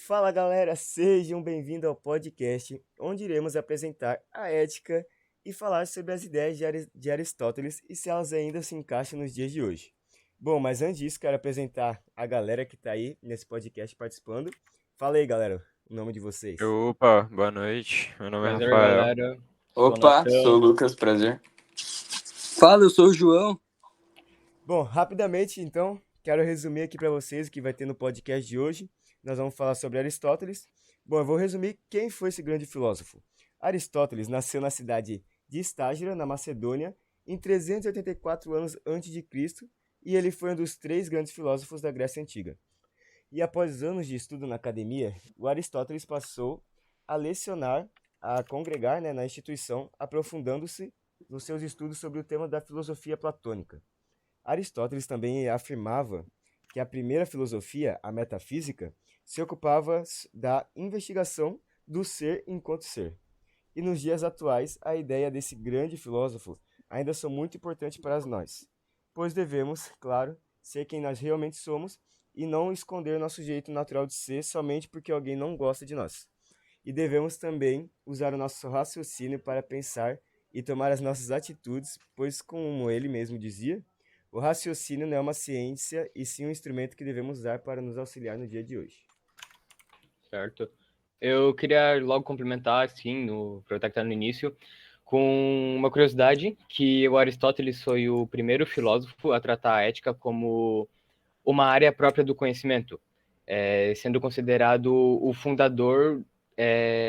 Fala galera, sejam bem-vindos ao podcast, onde iremos apresentar a ética e falar sobre as ideias de Aristóteles e se elas ainda se encaixam nos dias de hoje. Bom, mas antes disso, quero apresentar a galera que está aí nesse podcast participando. Fala aí, galera, o nome de vocês. Opa, boa noite. Meu nome é Prazer, Rafael. galera. Sou Opa, sou o Natan. Lucas, prazer. Fala, eu sou o João. Bom, rapidamente então, quero resumir aqui para vocês o que vai ter no podcast de hoje. Nós vamos falar sobre Aristóteles. Bom, eu vou resumir quem foi esse grande filósofo. Aristóteles nasceu na cidade de Estágira, na Macedônia, em 384 anos antes de Cristo, e ele foi um dos três grandes filósofos da Grécia Antiga. E após anos de estudo na academia, o Aristóteles passou a lecionar, a congregar, na instituição, aprofundando-se nos seus estudos sobre o tema da filosofia platônica. Aristóteles também afirmava que a primeira filosofia, a metafísica, se ocupava da investigação do ser enquanto ser. E nos dias atuais, a ideia desse grande filósofo ainda são muito importante para nós, pois devemos, claro, ser quem nós realmente somos e não esconder nosso jeito natural de ser somente porque alguém não gosta de nós. E devemos também usar o nosso raciocínio para pensar e tomar as nossas atitudes, pois, como ele mesmo dizia, o raciocínio não é uma ciência, e sim um instrumento que devemos usar para nos auxiliar no dia de hoje. Certo. Eu queria logo complementar, assim, aproveitar que tá no início, com uma curiosidade, que o Aristóteles foi o primeiro filósofo a tratar a ética como uma área própria do conhecimento, sendo considerado o fundador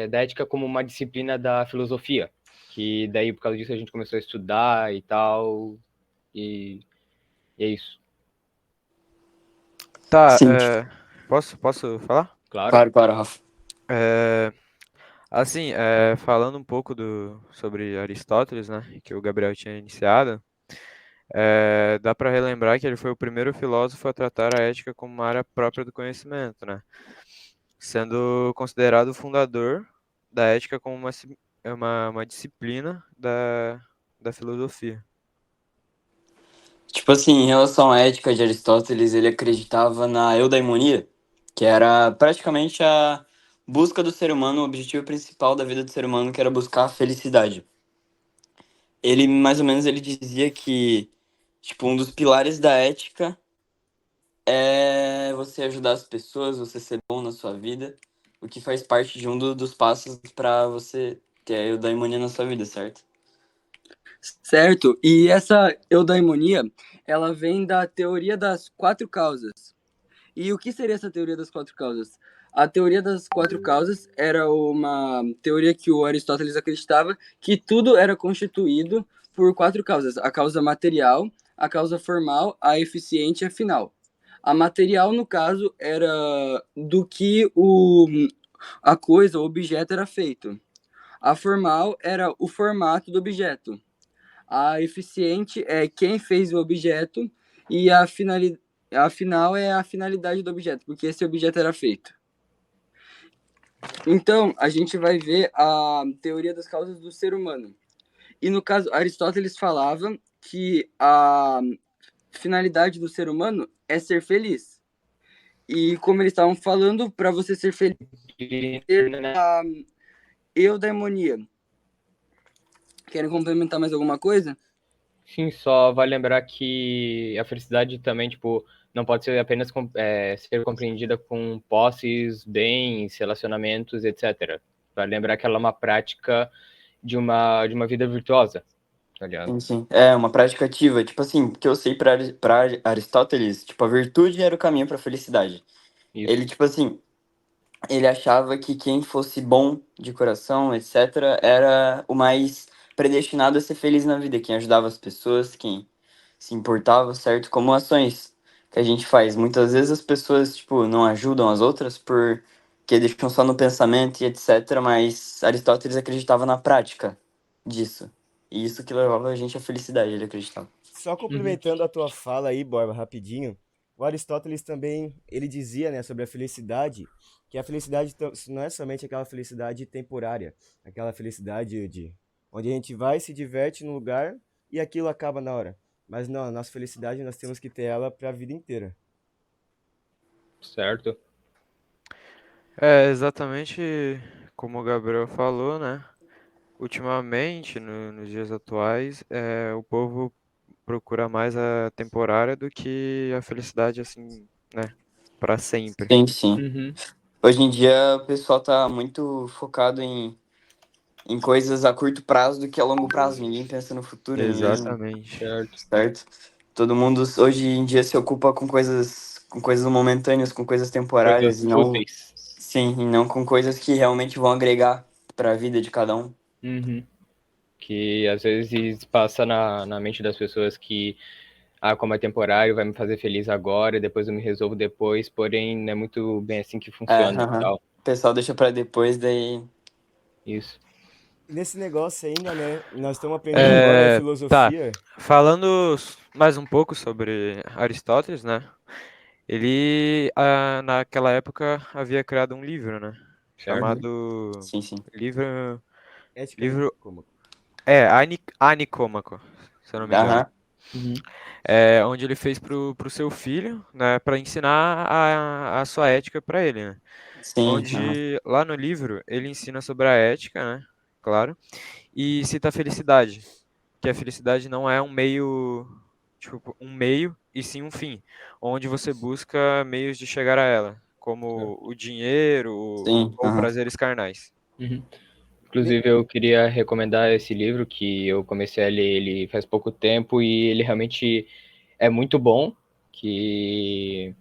da ética como uma disciplina da filosofia, que daí, por causa disso, a gente começou a estudar e tal, e é isso. Tá, Sim, posso falar? Claro. claro, Rafa. É, falando um pouco sobre Aristóteles, né, que o Gabriel tinha iniciado, dá para relembrar que ele foi o primeiro filósofo a tratar a ética como uma área própria do conhecimento, né, sendo considerado o fundador da ética como uma disciplina da filosofia. Tipo assim, em relação à ética de Aristóteles, ele acreditava na eudaimonia, que era praticamente a busca do ser humano, o objetivo principal da vida do ser humano, que era buscar a felicidade. Ele, mais ou menos, ele dizia que, tipo, um dos pilares da ética é você ajudar as pessoas, você ser bom na sua vida, o que faz parte de dos passos para você ter a eudaimonia na sua vida, certo? Certo, e essa eudaimonia, ela vem da teoria das quatro causas. E o que seria essa teoria das quatro causas? A teoria das quatro causas era uma teoria que o Aristóteles acreditava que tudo era constituído por quatro causas: a causa material, a causa formal, a eficiente e a final. A material, no caso, era do que a coisa, o objeto era feito. A formal era o formato do objeto. A eficiente é quem fez o objeto e a final é a finalidade do objeto, porque esse objeto era feito. Então, a gente vai ver a teoria das causas do ser humano. E no caso, Aristóteles falava que a finalidade do ser humano é ser feliz. E como eles estavam falando, para você ser feliz, a eudaimonia. Querem complementar mais alguma coisa? Sim, só vale lembrar que a felicidade também, tipo, não pode ser apenas ser compreendida com posses, bens, relacionamentos, etc. Vale lembrar que ela é uma prática de uma vida virtuosa, tá ligado? Sim, sim. É uma prática ativa. Tipo assim, que eu sei para Aristóteles, tipo, a virtude era o caminho para a felicidade. Ele, Isso. tipo assim, ele achava que quem fosse bom de coração, etc., era o mais predestinado a ser feliz na vida, quem ajudava as pessoas, quem se importava, certo? Como ações que a gente faz. Muitas vezes as pessoas, tipo, não ajudam as outras porque deixam só no pensamento e etc., mas Aristóteles acreditava na prática disso. E isso que levava a gente à felicidade, ele acreditava. Só Uhum. complementando a tua fala aí, Borba, rapidinho, o Aristóteles também, ele dizia, sobre a felicidade, que a felicidade não é somente aquela felicidade temporária, aquela felicidade onde a gente vai, se diverte no lugar e aquilo acaba na hora. Mas não, a nossa felicidade nós temos que ter ela para a vida inteira. Certo. É exatamente como o Gabriel falou, né? Ultimamente, nos dias atuais, o povo procura mais a temporária do que a felicidade, assim, né? Para sempre. Sim, sim. Uhum. Hoje em dia o pessoal tá muito focado em coisas a curto prazo do que a longo prazo. Ninguém pensa no futuro, ninguém, Exatamente. Certo. certo? Todo mundo hoje em dia se ocupa com coisas momentâneas, com coisas temporárias Coisas e não, fúteis. sim, e não com coisas que realmente vão agregar para a vida de cada um. Uhum. Que às vezes passa na mente das pessoas que, como é temporário, vai me fazer feliz agora, depois eu me resolvo depois, porém não é muito bem assim que É, funciona e aham. tal. O pessoal deixa para depois, daí. Isso. E nesse negócio ainda, né? Nós estamos aprendendo agora É, tá. filosofia. Falando mais um pouco sobre Aristóteles, né? Ele, naquela época, havia criado um livro, né? Certo. Uhum. Chamado Sim, sim. livro, Ética, né? livro Como? Anicômaco, se eu não me engano. Aham. Uhum. Onde ele fez pro seu filho, né, para ensinar a sua ética para ele, né? Sim, aham. Onde lá no livro ele ensina sobre a ética, né? Claro, e cita a felicidade, que a felicidade não é um meio, tipo, um meio e sim um fim, onde você busca meios de chegar a ela, como o dinheiro Sim, ou aham. prazeres carnais. Uhum. Ne- Inclusive, eu queria recomendar esse livro, que eu comecei a ler ele faz pouco tempo, e ele realmente é muito bom, que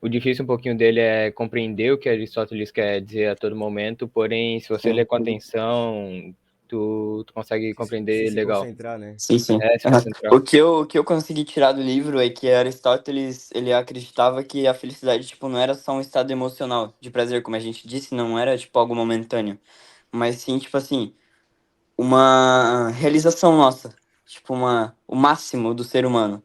o difícil um pouquinho dele é compreender o que Aristóteles quer dizer a todo momento, porém, se você ler Sim. com atenção, tu consegue Se compreender se legal. concentrar, né? Sim, sim. É, se Aham. concentrar. O que eu consegui tirar do livro é que Aristóteles, ele acreditava que a felicidade, tipo, não era só um estado emocional de prazer, como a gente disse, não era, tipo, algo momentâneo, mas sim, tipo assim, uma realização nossa, tipo, o máximo do ser humano.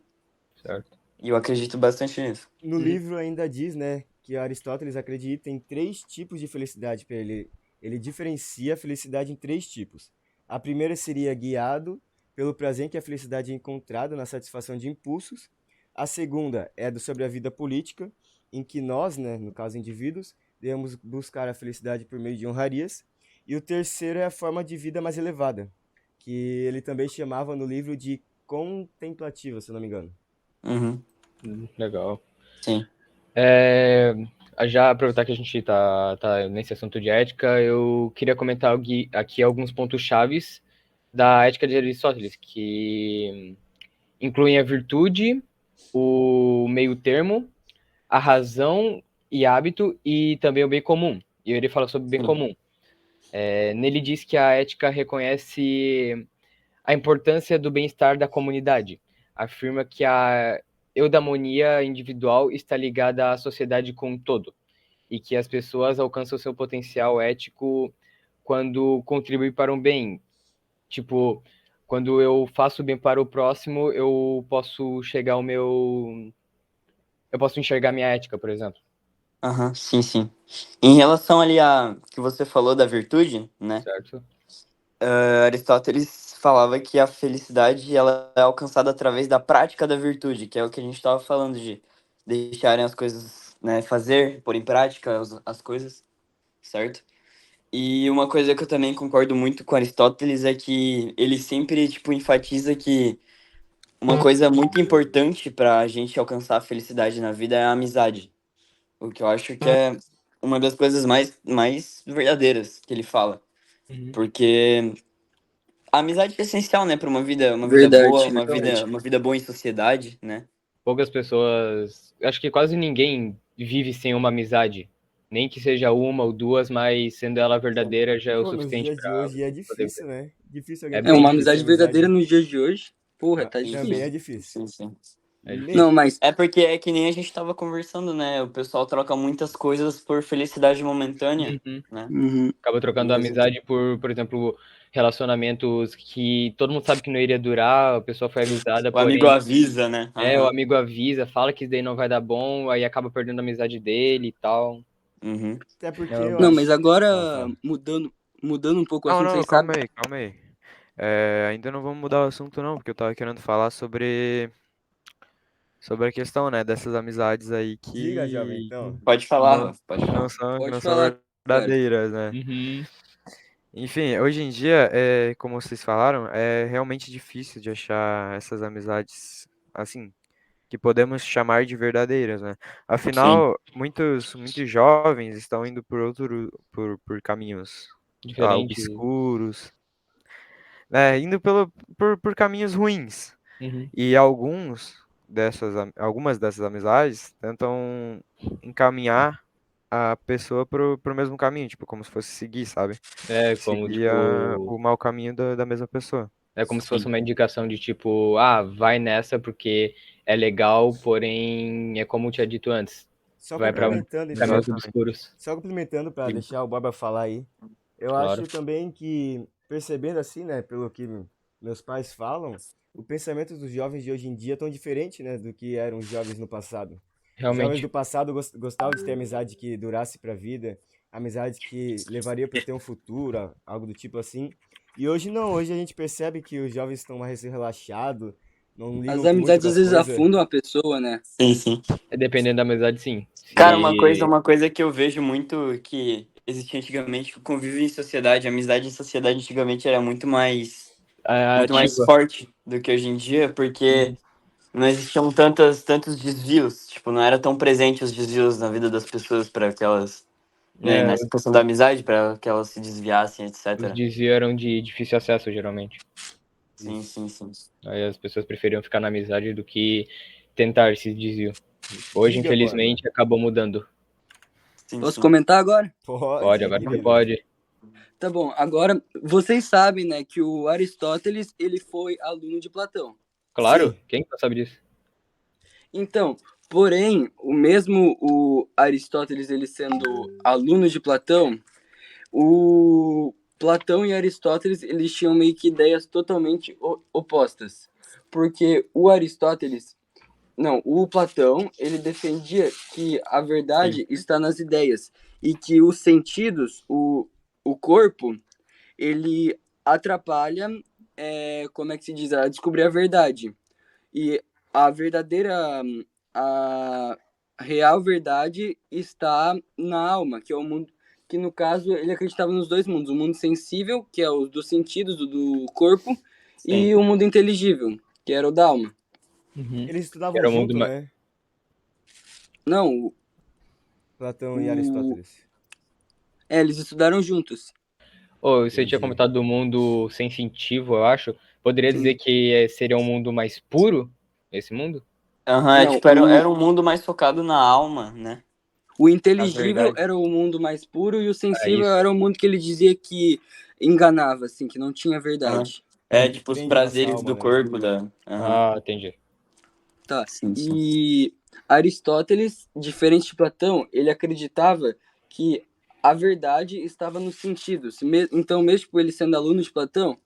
Certo. E eu acredito bastante nisso. No Uhum. livro ainda diz, né, que Aristóteles acredita em três tipos de felicidade para ele. Ele diferencia a felicidade em três tipos. A primeira seria guiado pelo prazer que a felicidade é encontrada na satisfação de impulsos. A segunda é sobre a vida política, em que nós, né, no caso indivíduos, devemos buscar a felicidade por meio de honrarias. E o terceiro é a forma de vida mais elevada, que ele também chamava no livro de contemplativa, se eu não me engano. Uhum. Legal. Sim. É, já aproveitar que a gente tá nesse assunto de ética, eu queria comentar aqui alguns pontos chaves da ética de Aristóteles, que incluem a virtude, o meio termo, a razão e hábito e também o bem comum. E ele fala sobre o bem Sim. comum. Nele diz que a ética reconhece a importância do bem-estar da comunidade. Afirma que a eudaimonia individual está ligada à sociedade como um todo e que as pessoas alcançam seu potencial ético quando contribuem para um bem. Tipo, quando eu faço bem para o próximo, eu posso enxergar minha ética, por exemplo. Aham, sim, sim. Em relação ali a que você falou da virtude, né? Certo? Aristóteles falava que a felicidade ela é alcançada através da prática da virtude, que é o que a gente estava falando de deixarem as coisas, né, fazer, pôr em prática as coisas, certo? E uma coisa que eu também concordo muito com Aristóteles é que ele sempre, tipo, enfatiza que uma coisa muito importante para a gente alcançar a felicidade na vida é a amizade. O que eu acho que é uma das coisas mais verdadeiras que ele fala. Uhum. Porque a amizade é essencial, né, para uma vida boa, Verdade, verdade. uma vida boa em sociedade, né? Poucas pessoas. Acho que quase ninguém vive sem uma amizade. Nem que seja uma ou duas, mas sendo ela verdadeira já é o Pô, nos suficiente dias de para hoje é poder ver. difícil, né? Difícil alguém É É falar bem uma que vive sem amizade difícil. verdadeira amizade. nos dias de hoje. Porra, tá Também é difícil. difícil. Sim, sim. É Ne- Não, difícil. mas É porque é que nem a gente tava conversando, né? O pessoal troca muitas coisas por felicidade momentânea, Uhum. né? uhum, Acaba E trocando a resulta. amizade por exemplo, relacionamentos que todo mundo sabe que não iria durar, a pessoa foi avisada, O amigo porém, avisa, né? o Aham. amigo avisa, fala que isso daí não vai dar bom, aí acaba perdendo a amizade dele e tal. Uhum. Até porque É, eu não, mas acho. agora Fala. mudando um pouco o Não, assunto, não, vocês sabem. calma aí. Ainda não vamos mudar o assunto não, porque eu tava querendo falar sobre a questão, né, dessas amizades aí Diga, jovem, que então. Pode falar, não, Rafa, pode falar. que Pode não são falar. verdadeiras, né? Uhum. Enfim, hoje em dia, como vocês falaram, é realmente difícil de achar essas amizades, assim, que podemos chamar de verdadeiras, né? Sim. Afinal, muitos jovens estão indo por caminhos, sei lá, Diferente. obscuros, indo por caminhos ruins. Uhum. E algumas dessas amizades tentam encaminhar a pessoa pro mesmo caminho, tipo, como se fosse seguir, sabe? É como, Seguir o tipo, mau caminho da mesma pessoa. é como se fosse Sim. uma indicação de tipo, vai nessa porque é legal, porém é como eu tinha dito antes, Só vai para complementando, então. caminhos Exatamente. obscuros, Só complementando para Sim. deixar o Borba falar aí. Eu claro. acho também que, percebendo assim, né, pelo que meus pais falam, o pensamento dos jovens de hoje em dia é tão diferente, né, do que eram os jovens no passado. Os jovens do Realmente. passado gostavam de ter amizade que durasse para a vida, amizade que levaria para ter um futuro, algo do tipo assim. E hoje não, hoje a gente percebe que os jovens estão mais relaxados, não As ligam muito amizades para às as vezes coisas. afundam a pessoa, né? Sim, sim. É dependendo da amizade, sim. Cara, Se uma coisa que eu vejo muito que existia antigamente, que o convívio em sociedade, a amizade em sociedade antigamente era é muito mais ativa. forte do que hoje em dia, porque Uhum. não existiam tantos desvios, tipo, não era tão presente os desvios na vida das pessoas para que elas, né, É, nessa questão da amizade, para que elas se desviassem, os etc. desvios eram de difícil acesso, geralmente. Sim, Isso. sim, sim. Aí as pessoas preferiam ficar na amizade do que tentar esse desvio. Hoje, Diga, Borba. infelizmente, acabou mudando. Sim, Posso sim. comentar agora? Pode, Pode, agora você querido. pode. Tá bom, agora vocês sabem, né, que o Aristóteles, ele foi aluno de Platão. Claro, Sim. quem não sabe disso? Então, porém, o Aristóteles, ele sendo aluno de Platão, o Platão e Aristóteles, eles tinham meio que ideias totalmente opostas. Porque o Platão, ele defendia que a Sim, verdade está nas ideias e que os sentidos, o corpo, ele atrapalha, como é que se diz, a descobrir a verdade. E a verdadeira, a real verdade está na alma, que é o mundo, que no caso ele acreditava nos dois mundos, o mundo sensível, que é o dos sentidos, do corpo, sim. e o mundo inteligível, que era o da alma. Uhum. Eles estudavam Era o mundo junto, mais. né? Não, Platão e o, Aristóteles. eles estudaram juntos. Oh, você tinha Entendi. comentado do mundo sensitivo, eu acho. Poderia dizer Sim. que seria um mundo mais puro? Esse mundo? Aham, Não, tipo, era um mundo mais focado na alma, né? o Na inteligível verdade. era o mundo mais puro e o É sensível isso. era o mundo que ele dizia que enganava, assim, que não tinha Aham. verdade. É, tipo, os Prende a nossa prazeres alma, do né? corpo da. Aham. Ah, entendi. Tá. Sim, sim. E Aristóteles, diferente de Platão, ele acreditava que a verdade estava nos sentidos. Então, mesmo tipo, ele sendo aluno de Platão,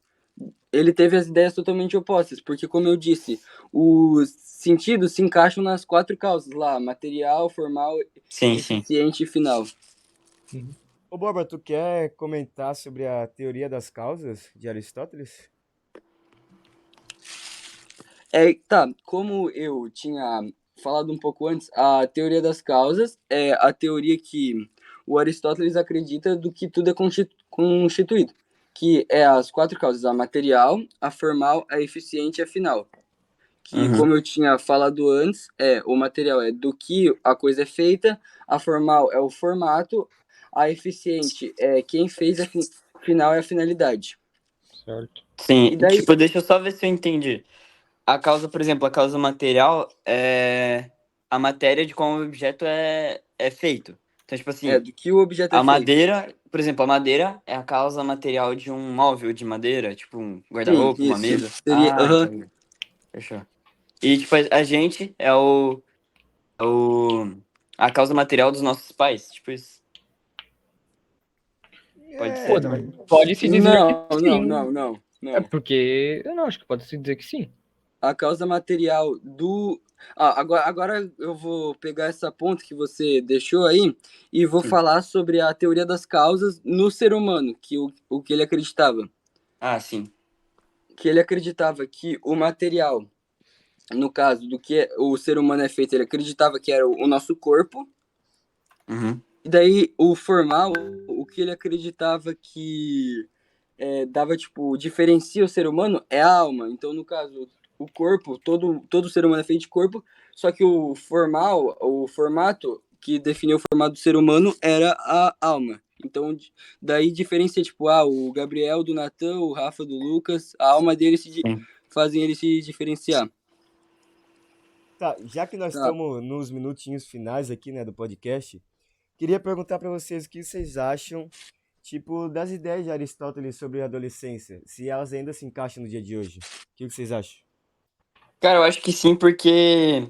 ele teve as ideias totalmente opostas, porque, como eu disse, os sentidos se encaixam nas quatro causas lá: material, formal, Sim, sim. eficiente e final. Ô, Borba, tu quer comentar sobre a teoria das causas de Aristóteles? Tá, como eu tinha falado um pouco antes, a teoria das causas é a teoria que o Aristóteles acredita do que tudo é constituído, que é as quatro causas: a material, a formal, a eficiente e a final. Que, Uhum. como eu tinha falado antes, o material é do que a coisa é feita, a formal é o formato, a eficiente é quem fez, a final é a finalidade. Certo. Sim, E daí, tipo, deixa eu só ver se eu entendi. A causa, por exemplo, a causa material é a matéria de como o objeto é feito. Então, tipo assim, do que o objeto é a feito. madeira, por exemplo, a madeira é a causa material de um móvel de madeira, tipo um Sim, guarda-roupa, uma isso. mesa. Seria, Ah, aham. entendi. Fechou. E, tipo, a gente é a causa material dos nossos pais, tipo isso. Pode É, ser Pô, também. pode-se dizer que Não, não, sim. não, não, É não. porque eu não acho que pode-se dizer que sim. A causa material do. Agora eu vou pegar essa ponta que você deixou aí e vou Sim. falar sobre a teoria das causas no ser humano, que o que ele acreditava. Ah, sim. Que ele acreditava que o material, no caso do que o ser humano é feito, ele acreditava que era o nosso corpo. Uhum. E daí o formal, o que ele acreditava que dava, tipo, diferencia o ser humano é a alma. Então, no caso, o corpo, todo ser humano é feito de corpo, só que o formato que definia o formato do ser humano era a alma. Então, daí diferencia, tipo, o Gabriel do Natan, o Rafa do Lucas, a alma deles Sim. fazem eles se diferenciar. Tá, já que nós Tá. estamos nos minutinhos finais aqui, né, do podcast, queria perguntar para vocês o que vocês acham, tipo, das ideias de Aristóteles sobre a adolescência, se elas ainda se encaixam no dia de hoje. O que vocês acham? Cara, eu acho que sim, porque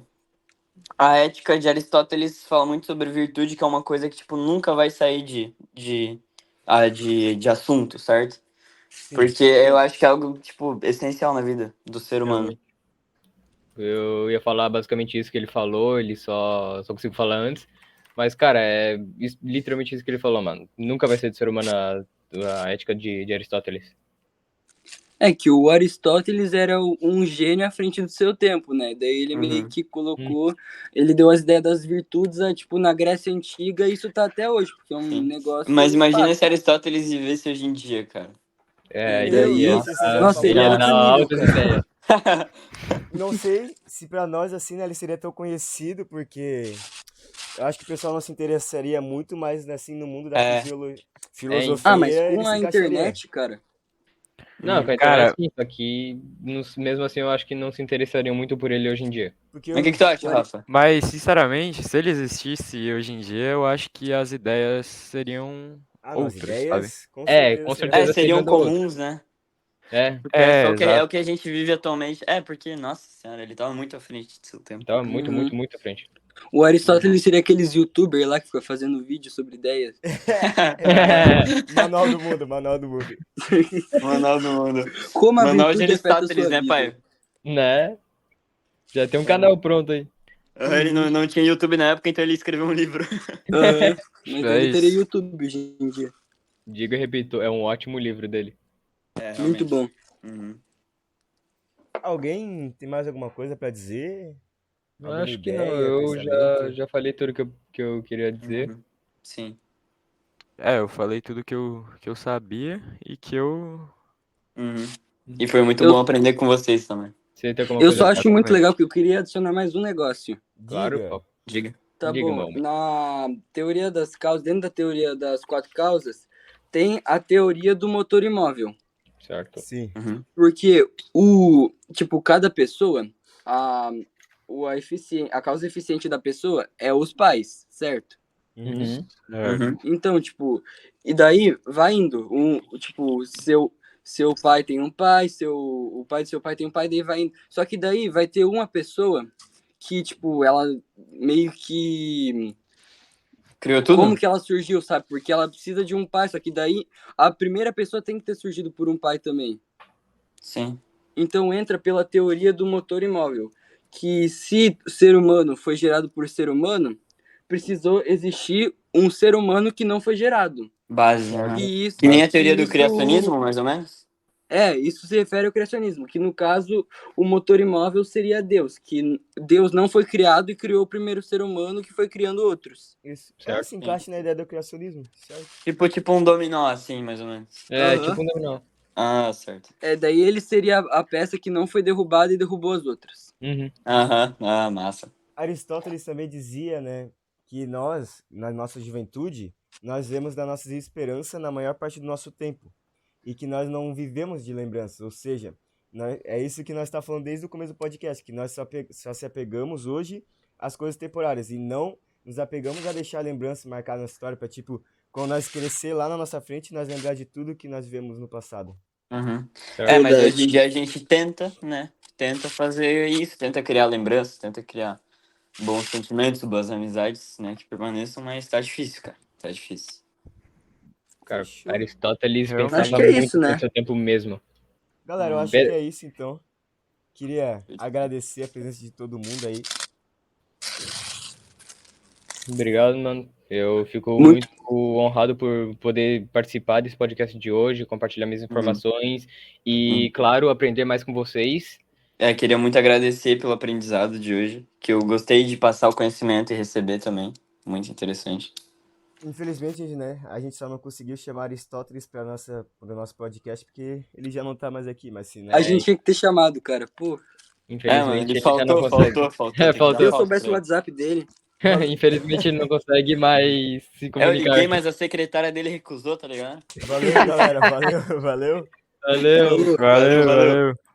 a ética de Aristóteles fala muito sobre virtude, que é uma coisa que, tipo, nunca vai sair de assunto, certo? Sim. Porque eu acho que é algo, tipo, essencial na vida do ser humano. Realmente. Eu ia falar basicamente isso que ele falou, ele só consigo falar antes. Mas, cara, é literalmente isso que ele falou, mano. Nunca vai ser do ser humano a ética de Aristóteles. É que o Aristóteles era um gênio à frente do seu tempo, né? Daí ele meio Uhum. que colocou, ele deu as ideias das virtudes, tipo, na Grécia Antiga, e isso tá até hoje, porque é um Sim. negócio Mas imagina fato. se Aristóteles vivesse hoje em dia, cara. É, Meu ia Deus, você já Nossa, falou ele é ia alto dar outro nível, altas cara. ideias. Não sei se pra nós assim, né, ele seria tão conhecido, porque eu acho que o pessoal não se interessaria muito mais assim no mundo da É. filosofia, Mas ele com se a encaixaria. internet, cara, Não, com a Cara, internet sim, só que mesmo assim eu acho que não se interessariam muito por ele hoje em dia. Porque Mas o que tu acha, o Ari- Rafa? mas sinceramente, se ele existisse hoje em dia, eu acho que as ideias seriam não, as outras, sabe? ideias com É, certeza com seriam certeza Seriam seriam outras. comuns, né? É, Porque é só Exato. o que a gente vive atualmente. É, porque, nossa senhora, ele tava muito à frente do seu tempo. tava muito, Uhum. muito, muito à frente. o Aristóteles seria aqueles youtubers lá que ficam fazendo vídeo sobre ideias. Manual do mundo, manual do mundo. Manual do mundo. Como a Manual de virtude afeta a Aristóteles, sua né, vida. pai? Né? Já tem um canal pronto aí. Ele não tinha YouTube na época, então ele escreveu um livro. Aham. Mas É ele teria isso. YouTube hoje em dia. Digo e repito, é um ótimo livro dele. É, Muito bom. Uhum. Alguém tem mais alguma coisa pra dizer? Alguma Acho que não, ideia, eu pensamento? já falei tudo que eu queria dizer. Uhum. Sim. Eu falei tudo que eu sabia e que eu. Uhum. E foi muito Eu- bom aprender com vocês também. Você tem alguma Eu coisa só a acho falar? muito legal que eu queria adicionar mais um negócio. Claro, Diga. pô. Diga. Tá Diga, bom. meu homem. Na teoria das causas, dentro da teoria das 4 causas, tem a teoria do motor imóvel. Certo. Sim. Uhum. Porque cada pessoa, a causa eficiente da pessoa é os pais, certo? Uhum. Uhum. Então, e daí vai indo, seu pai tem um pai, o pai do seu pai tem um pai, daí vai indo. Só que daí vai ter uma pessoa que, ela meio que... Criou tudo? Como que ela surgiu, sabe? Porque ela precisa de um pai, só que daí a primeira pessoa tem que ter surgido por um pai também. Sim. Então entra pela teoria do motor imóvel, que se o ser humano foi gerado por ser humano, precisou existir um ser humano que não foi gerado. Base. Uhum. E isso, Que nem a teoria e do isso- criacionismo, mais ou menos? Isso se refere ao criacionismo, que no caso o motor imóvel seria Deus, que Deus não foi criado e criou o primeiro ser humano que foi criando outros. Isso. Certo. Se encaixa na ideia do criacionismo, certo? Tipo um dominó, assim, mais ou menos. É, Aham. tipo um dominó. Ah, certo. Daí ele seria a peça que não foi derrubada e derrubou as outras. Uhum. Aham. Ah, massa. Aristóteles também dizia, né, que nós, na nossa juventude, nós vemos da nossa esperança na maior parte do nosso tempo. E que nós não vivemos de lembranças, ou seja, é isso que nós estamos falando desde o começo do podcast, que nós só se apegamos hoje às coisas temporárias e não nos apegamos a deixar lembranças marcadas na história para, quando nós crescer lá na nossa frente, nós lembrar de tudo que nós vivemos no passado. Uhum. Certo. Mas Verdade. hoje em dia a gente tenta, né? Tenta fazer isso, tenta criar lembranças, tenta criar bons sentimentos, boas amizades, né? Que permaneçam, mas tá difícil, cara. Tá difícil. Cara, Fechou. Aristóteles Realmente. pensava Acho que é muito isso, né? no seu tempo mesmo. Galera, eu acho Be- que é isso então. Queria agradecer a presença de todo mundo aí. Obrigado, mano. Eu fico Muito. muito honrado por poder participar desse podcast de hoje, compartilhar minhas informações e, claro, aprender mais com vocês. Queria muito agradecer pelo aprendizado de hoje, que eu gostei de passar o conhecimento e receber também. Muito interessante. infelizmente, né, a gente só não conseguiu chamar Aristóteles para o nosso podcast porque ele já não tá mais aqui, mas se, A né, gente tinha que ter chamado, cara. Pô, Mano, Infelizmente, ele ele já não faltou, consegue. faltou. É, Tem que faltou. dar se eu falta soubesse pra o ele. WhatsApp dele. Infelizmente, ele não consegue mais se Eu comunicar. liguei, mas a secretária dele recusou, tá ligado? valeu, galera, valeu, valeu. Valeu! Falou. Valeu, valeu.